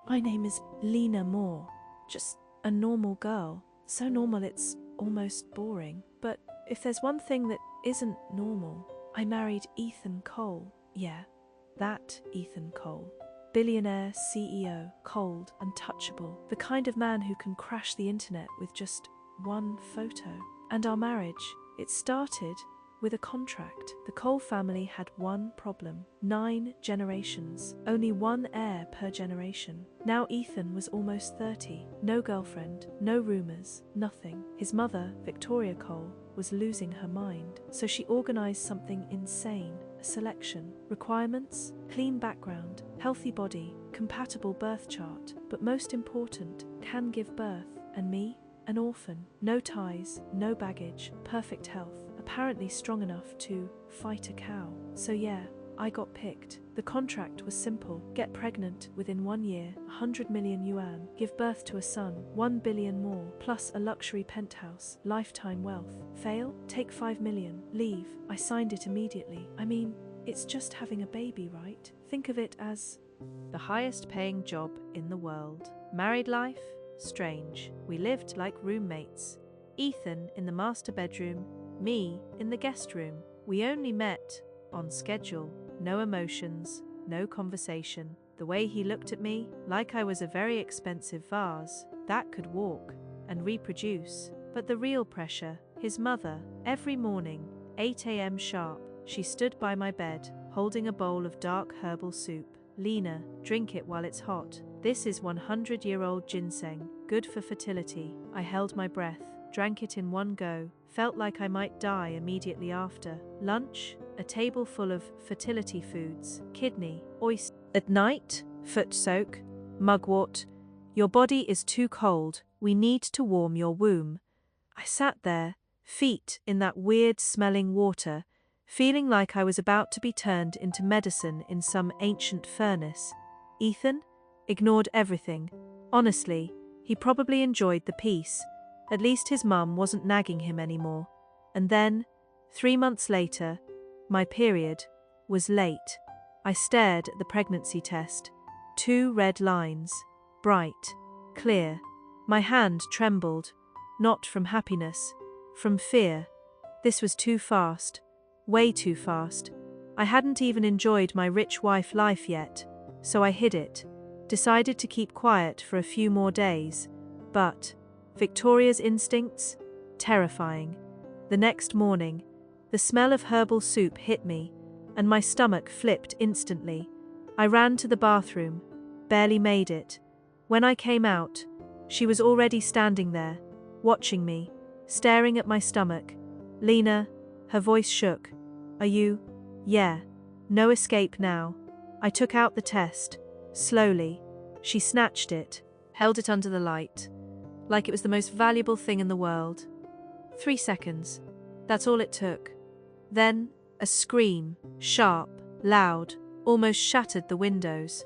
My name is Lena Moore. Just a normal girl. So normal it's almost boring. But if there's one thing that isn't normal, I married Ethan Cole. Yeah, that Ethan Cole. Billionaire CEO, cold, untouchable. The kind of man who can crash the internet with just one photo. And our marriage, it started with a contract. The Cole family had one problem: 9 generations, only one heir per generation. Now Ethan was almost 30, no girlfriend, no rumors, nothing. His mother, Victoria Cole, was losing her mind, so she organized something insane: a selection. Requirements: clean background, healthy body, compatible birth chart, but most important, can give birth. And me? An orphan, no ties, no baggage, perfect health, apparently strong enough to fight a cow. So yeah, I got picked. The contract was simple: get pregnant within 1 year, 100 million yuan, give birth to a son, 1 billion more, plus a luxury penthouse, lifetime wealth. Fail? Take 5 million, leave. I signed it immediately. I mean, it's just having a baby, right? Think of it as the highest paying job in the world. Married life? Strange. We lived like roommates. Ethan in the master bedroom, me in the guest room. We only met on schedule. No emotions, no conversation. The way he looked at me, like I was a very expensive vase that could walk and reproduce. But the real pressure, his mother, every morning, 8 a.m. sharp, she stood by my bed, holding a bowl of dark herbal soup. Lena, drink it while it's hot. This is 100-year-old ginseng, good for fertility. I held my breath, drank it in one go, felt like I might die immediately after. Lunch, a table full of fertility foods, kidney, oyster. At night, foot soak, mugwort. Your body is too cold, we need to warm your womb. I sat there, feet in that weird smelling water, feeling like I was about to be turned into medicine in some ancient furnace. Ethan ignored everything. Honestly, he probably enjoyed the peace. At least his mum wasn't nagging him anymore. And then, 3 months later, my period was late. I stared at the pregnancy test. 2 red lines. Bright. Clear. My hand trembled. Not from happiness. From fear. This was too fast. Way too fast. I hadn't even enjoyed my rich wife life yet, so I hid it. Decided to keep quiet for a few more days. But Victoria's instincts? Terrifying. The next morning, the smell of herbal soup hit me, and my stomach flipped instantly. I ran to the bathroom, barely made it. When I came out, she was already standing there, watching me, staring at my stomach. Lena, her voice shook. Are you? Yeah. No escape now. I took out the test. Slowly. She snatched it, held it under the light, like it was the most valuable thing in the world. 3 seconds. That's all it took. Then, a scream, sharp, loud, almost shattered the windows.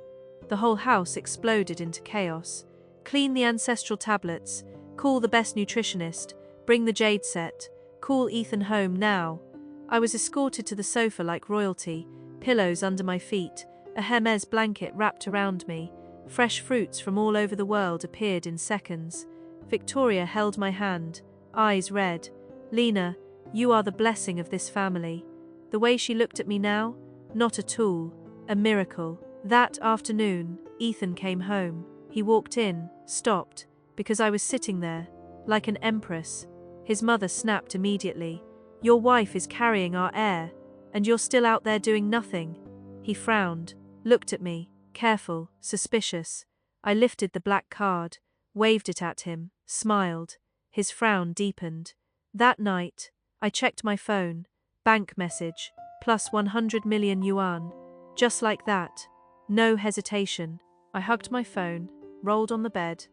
The whole house exploded into chaos. Clean the ancestral tablets, call the best nutritionist, bring the jade set, call Ethan home now. I was escorted to the sofa like royalty, pillows under my feet, a Hermes blanket wrapped around me. Fresh fruits from all over the world appeared in seconds. Victoria held my hand, eyes red. Lena, you are the blessing of this family. The way she looked at me now, not a tool, a miracle. That afternoon, Ethan came home. He walked in, stopped, because I was sitting there, like an empress. His mother snapped immediately. Your wife is carrying our heir, and you're still out there doing nothing. He frowned, looked at me, careful, suspicious. I lifted the black card, waved it at him, smiled. His frown deepened. That night, I checked my phone. Bank message, plus 100 million yuan. Just like that. No hesitation. I hugged my phone, rolled on the bed.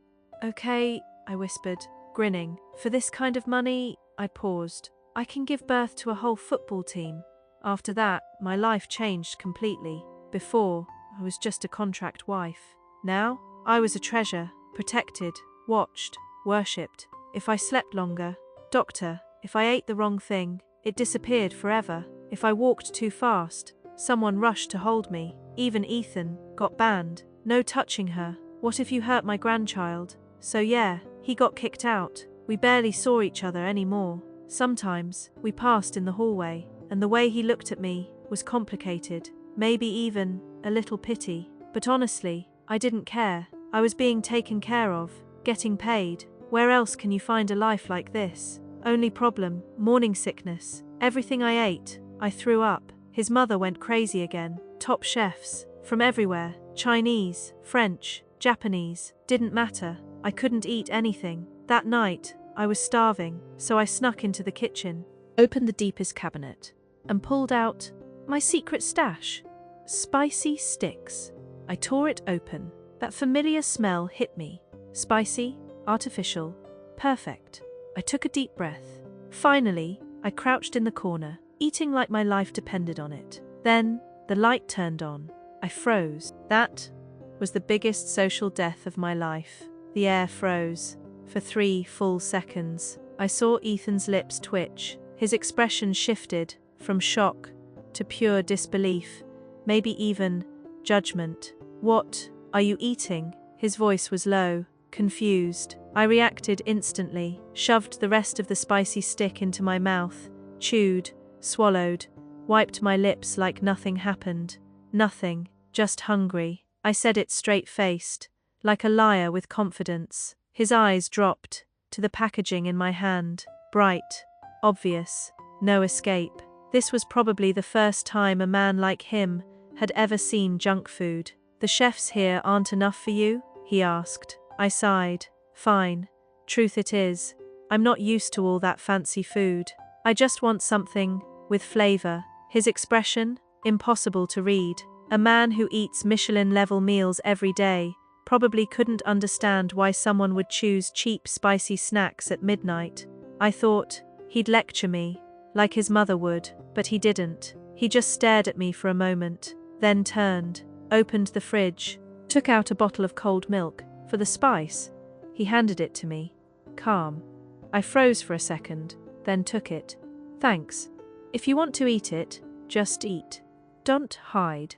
Okay, I whispered, grinning. For this kind of money, I paused. I can give birth to a whole football team. After that, my life changed completely. Before, I was just a contract wife. Now, I was a treasure, protected, watched, worshipped. If I slept longer, doctor. If I ate the wrong thing, it disappeared forever. If I walked too fast, someone rushed to hold me. Even Ethan got banned. No touching her. What if you hurt my grandchild? So yeah, he got kicked out. We barely saw each other anymore. Sometimes, we passed in the hallway, and the way he looked at me was complicated, maybe even a little pity. But honestly, I didn't care. I was being taken care of, getting paid. Where else can you find a life like this? Only problem, morning sickness. Everything I ate, I threw up. His mother went crazy again. Top chefs, from everywhere. Chinese, French, Japanese, didn't matter. I couldn't eat anything. That night, I was starving, so I snuck into the kitchen, opened the deepest cabinet, and pulled out my secret stash. Spicy sticks. I tore it open. That familiar smell hit me. Spicy, artificial, perfect. I took a deep breath. Finally, I crouched in the corner, eating like my life depended on it. Then, the light turned on. I froze. That was the biggest social death of my life. The air froze. For 3 full seconds, I saw Ethan's lips twitch. His expression shifted from shock to pure disbelief, maybe even judgment. What are you eating? His voice was low, confused. I reacted instantly, shoved the rest of the spicy stick into my mouth, chewed, swallowed, wiped my lips like nothing happened. Nothing, just hungry. I said it straight-faced, like a liar with confidence. His eyes dropped to the packaging in my hand. Bright, obvious, no escape. This was probably the first time a man like him had ever seen junk food. The chefs here aren't enough for you? He asked. I sighed. Fine. Truth it is, I'm not used to all that fancy food. I just want something with flavor. His expression? Impossible to read. A man who eats Michelin-level meals every day probably couldn't understand why someone would choose cheap, spicy snacks at midnight. I thought he'd lecture me, like his mother would, but he didn't. He just stared at me for a moment, then turned, opened the fridge, took out a bottle of cold milk. For the spice, he handed it to me, calm. I froze for a second, then took it. Thanks. If you want to eat it, just eat. Don't hide.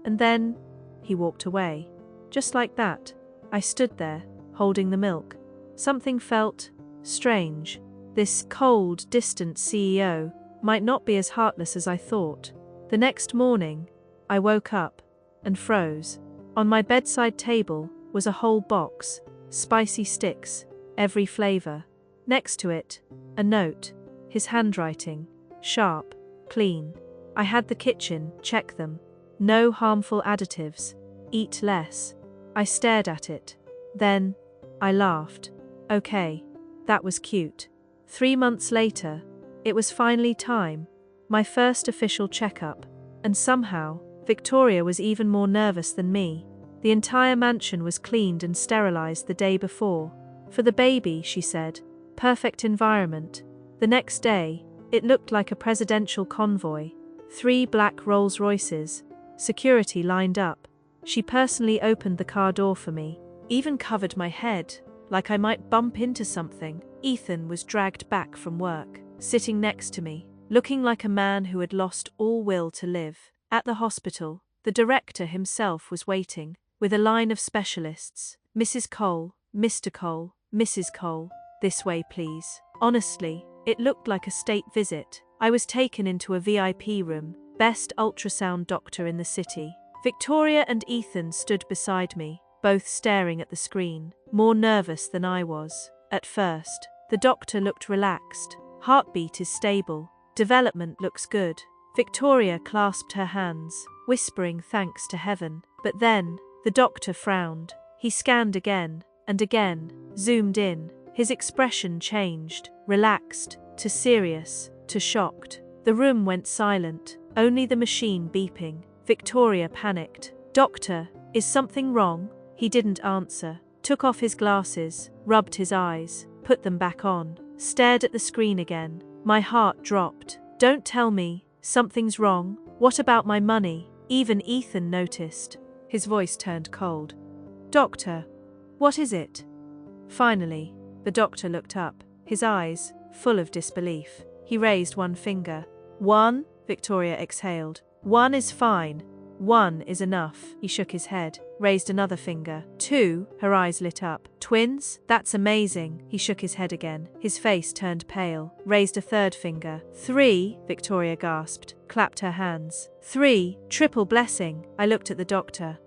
And then he walked away. Just like that, I stood there, holding the milk. Something felt strange. This cold, distant CEO might not be as heartless as I thought. The next morning, I woke up and froze. On my bedside table was a whole box, spicy sticks, every flavor. Next to it, a note, his handwriting, sharp, clean. I had the kitchen, check them. No harmful additives. Eat less. I stared at it. Then, I laughed. Okay, that was cute. 3 months later, it was finally time. My first official checkup. And somehow, Victoria was even more nervous than me. The entire mansion was cleaned and sterilized the day before. For the baby, she said. Perfect environment. The next day, it looked like a presidential convoy. 3 black Rolls-Royces. Security lined up. She personally opened the car door for me, even covered my head, like I might bump into something. Ethan was dragged back from work, sitting next to me, looking like a man who had lost all will to live. At the hospital, the director himself was waiting, with a line of specialists. Mrs. Cole, Mr. Cole, Mrs. Cole, this way please. Honestly, it looked like a state visit. I was taken into a VIP room, best ultrasound doctor in the city. Victoria and Ethan stood beside me, both staring at the screen, more nervous than I was. At first, the doctor looked relaxed. Heartbeat is stable. Development looks good. Victoria clasped her hands, whispering thanks to heaven. But then, the doctor frowned. He scanned again, and again, zoomed in. His expression changed, relaxed, to serious, to shocked. The room went silent, only the machine beeping. Victoria panicked. Doctor, is something wrong? He didn't answer. Took off his glasses, rubbed his eyes, put them back on, stared at the screen again. My heart dropped. Don't tell me something's wrong. What about my money? Even Ethan noticed. His voice turned cold. Doctor, what is it? Finally, the doctor looked up, his eyes full of disbelief. He raised one finger. 1, Victoria exhaled. 1 is fine. 1 is enough. He shook his head, raised another finger. 2, her eyes lit up. Twins? That's amazing. He shook his head again. His face turned pale, raised a third finger. 3, Victoria gasped, clapped her hands. 3, triple blessing. I looked at the doctor.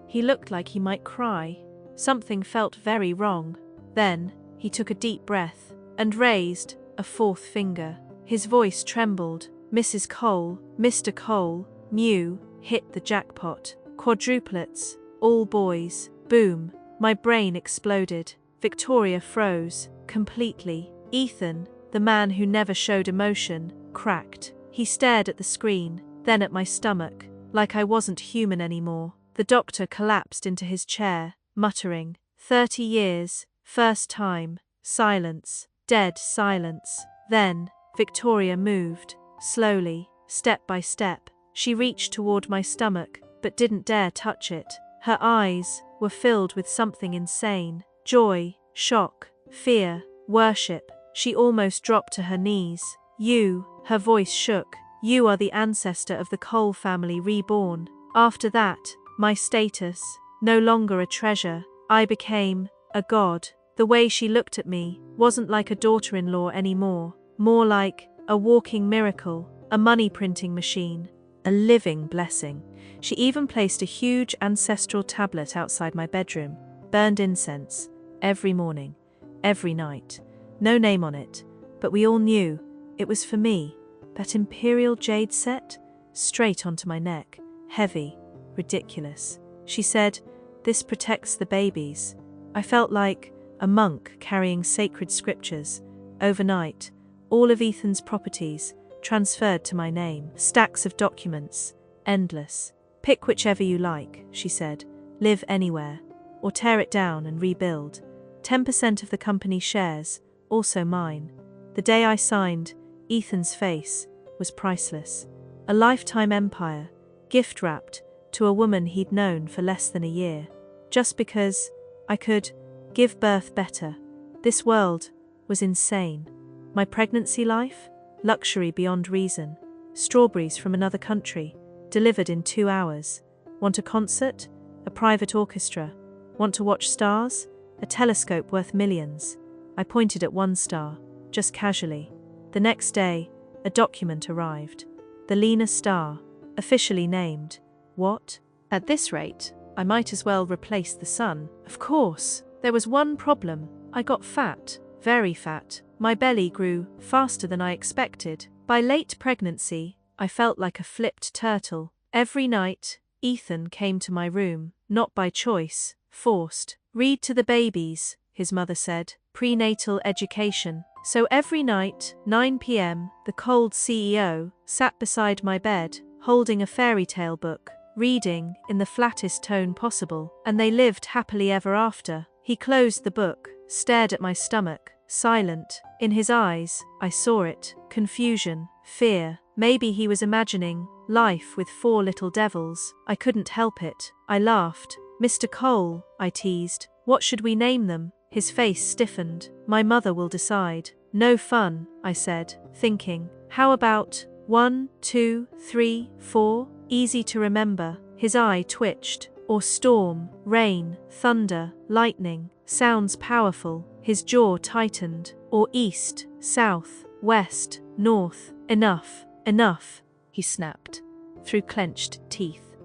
He looked like he might cry. Something felt very wrong. Then, he took a deep breath and raised a fourth finger. His voice trembled. Mrs. Cole, Mr. Cole, Mew, hit the jackpot. Quadruplets, all boys. Boom. My brain exploded. Victoria froze, completely. Ethan, the man who never showed emotion, cracked. He stared at the screen, then at my stomach, like I wasn't human anymore. The doctor collapsed into his chair, muttering, 30 years, first time, silence, dead silence. Then, Victoria moved, slowly, step by step. She reached toward my stomach, but didn't dare touch it. Her eyes were filled with something insane. Joy, shock, fear, worship. She almost dropped to her knees. You, her voice shook, you are the ancestor of the Cole family reborn. After that, my status, no longer a treasure, I became a god. The way she looked at me wasn't like a daughter-in-law anymore, more like a walking miracle, a money-printing machine, a living blessing. She even placed a huge ancestral tablet outside my bedroom, burned incense, every morning, every night. No name on it, but we all knew it was for me. That imperial jade set, straight onto my neck, heavy, ridiculous. She said, "This protects the babies." I felt like a monk carrying sacred scriptures. Overnight, all of Ethan's properties transferred to my name. Stacks of documents, endless. "Pick whichever you like," she said. "Live anywhere, or tear it down and rebuild. 10% of the company shares, also mine." The day I signed, Ethan's face was priceless. A lifetime empire, gift-wrapped to a woman he'd known for less than a year. Just because I could give birth better. This world was insane. My pregnancy life? Luxury beyond reason. Strawberries from another country, delivered in 2 hours. Want a concert? A private orchestra. Want to watch stars? A telescope worth millions. I pointed at one star, just casually. The next day, a document arrived. The Lena star, officially named. What? At this rate, I might as well replace the sun. Of course, there was one problem. I got fat, very fat. My belly grew faster than I expected. By late pregnancy, I felt like a flipped turtle. Every night, Ethan came to my room, not by choice, forced. "Read to the babies," his mother said. "Prenatal education." So every night, 9 p.m., the cold CEO sat beside my bed, holding a fairy tale book, reading in the flattest tone possible, and they lived happily ever after. He closed the book, stared at my stomach, silent. In his eyes, I saw it, confusion, fear. Maybe he was imagining life with 4 little devils. I couldn't help it. I laughed. "Mr. Cole," I teased, "what should we name them?" His face stiffened. "My mother will decide." "No fun," I said, thinking. "How about 1, 2, 3, 4? Easy to remember." His eye twitched. "Or storm, rain, thunder, lightning. Sounds powerful." His jaw tightened. "Or east, south, west, north. Enough, enough," he snapped, through clenched teeth.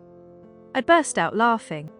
I burst out laughing.